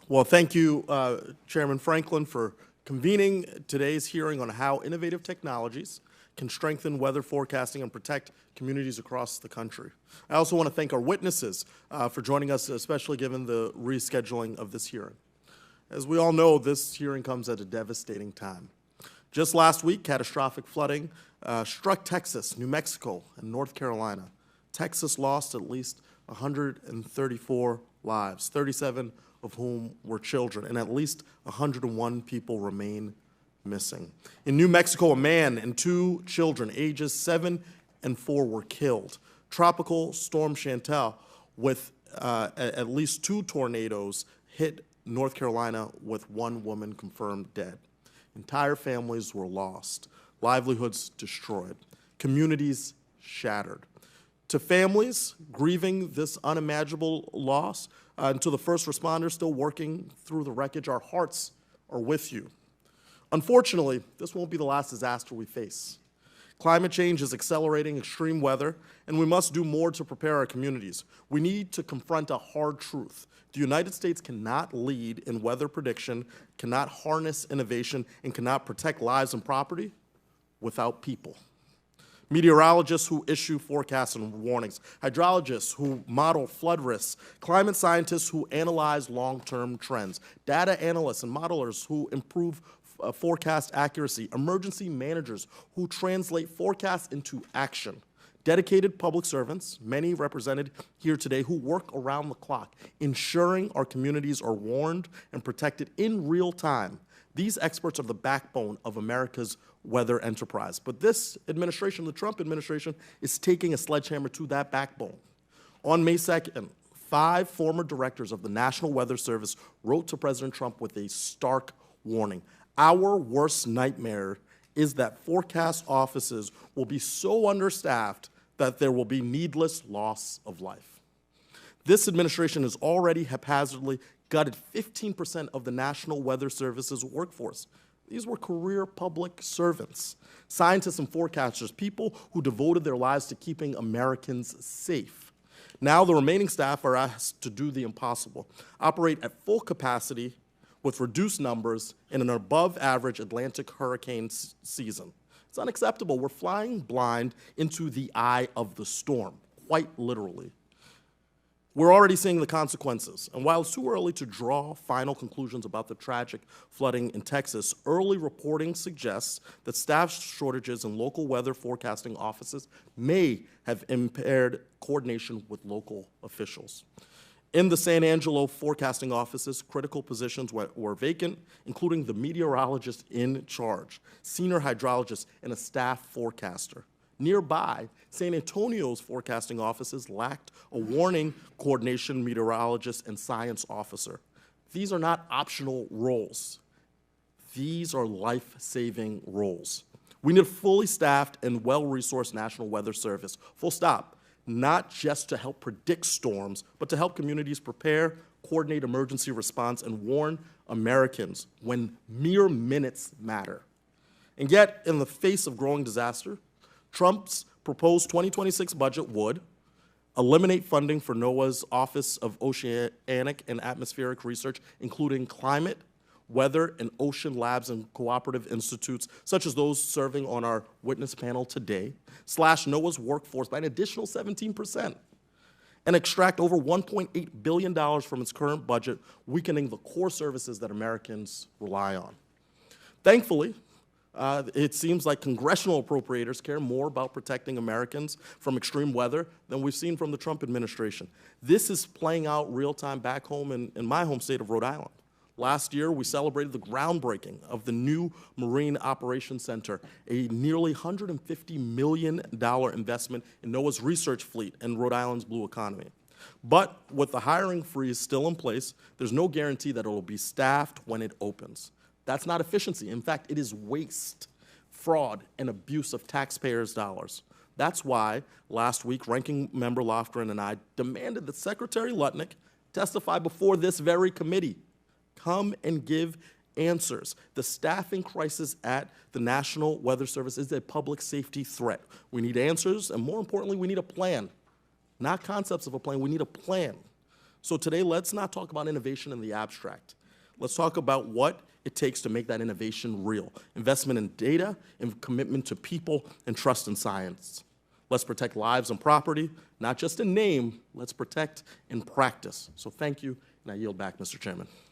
Well, thank you, Chairman Franklin, for convening today's hearing on how innovative technologies can strengthen weather forecasting and protect communities across the country. I also want to thank our witnesses for joining us, especially given the rescheduling of this hearing. As we all know, this hearing comes at a devastating time. Just last week, catastrophic flooding struck Texas, New Mexico, and North Carolina. Texas lost at least 134 lives, 37 of whom were children, and at least 101 people remain missing. In New Mexico, a man and two children, ages 7 and 4, were killed. Tropical Storm Chantal, with at least 2 tornadoes, hit North Carolina with 1 woman confirmed dead. Entire families were lost, livelihoods destroyed, communities shattered. To families grieving this unimaginable loss, and to the first responders still working through the wreckage, our hearts are with you. Unfortunately, this won't be the last disaster we face. Climate change is accelerating extreme weather, and we must do more to prepare our communities. We need to confront a hard truth. The United States cannot lead in weather prediction, cannot harness innovation, and cannot protect lives and property without people. Meteorologists who issue forecasts and warnings, hydrologists who model flood risks, climate scientists who analyze long-term trends, data analysts and modelers who improve forecast accuracy, emergency managers who translate forecasts into action, dedicated public servants, many represented here today, who work around the clock, ensuring our communities are warned and protected in real time. These experts are the backbone of America's weather enterprise. But this administration, the Trump administration, is taking a sledgehammer to that backbone. On May 2nd, 5 former directors of the National Weather Service wrote to President Trump with a stark warning. Our worst nightmare is that forecast offices will be so understaffed that there will be needless loss of life. This administration has already haphazardly gutted 15% of the National Weather Service's workforce. These were career public servants, scientists and forecasters, people who devoted their lives to keeping Americans safe. Now the remaining staff are asked to do the impossible, operate at full capacity with reduced numbers in an above-average Atlantic hurricane season. It's unacceptable. We're flying blind into the eye of the storm, quite literally. We're already seeing the consequences, and while it's too early to draw final conclusions about the tragic flooding in Texas, early reporting suggests that staff shortages in local weather forecasting offices may have impaired coordination with local officials. In the San Angelo forecasting offices, critical positions were vacant, including the meteorologist in charge, senior hydrologist, and a staff forecaster. Nearby, San Antonio's forecasting offices lacked a warning coordination meteorologist and science officer. These are not optional roles. These are life-saving roles. We need a fully staffed and well-resourced National Weather Service, full stop, not just to help predict storms, but to help communities prepare, coordinate emergency response, and warn Americans when mere minutes matter. And yet, in the face of growing disaster, Trump's proposed 2026 budget would eliminate funding for NOAA's Office of Oceanic and Atmospheric Research, including climate, weather, and ocean labs and cooperative institutes, such as those serving on our witness panel today, slash NOAA's workforce by an additional 17%, and extract over $1.8 billion from its current budget, weakening the core services that Americans rely on. Thankfully, it seems like congressional appropriators care more about protecting Americans from extreme weather than we've seen from the Trump administration. This is playing out real-time back home in my home state of Rhode Island. Last year, we celebrated the groundbreaking of the new Marine Operations Center, a nearly $150 million investment in NOAA's research fleet and Rhode Island's blue economy. But with the hiring freeze still in place, there's no guarantee that it will be staffed when it opens. That's not efficiency. In fact, it is waste, fraud, and abuse of taxpayers' dollars. That's why last week, Ranking Member Lofgren and I demanded that Secretary Lutnick testify before this very committee. Come and give answers. The staffing crisis at the National Weather Service is a public safety threat. We need answers, and more importantly, we need a plan. Not concepts of a plan, we need a plan. So today, let's not talk about innovation in the abstract. Let's talk about what it takes to make that innovation real. Investment in data, and commitment to people, and trust in science. Let's protect lives and property, not just in name, let's protect in practice. So thank you, and I yield back, Mr. Chairman.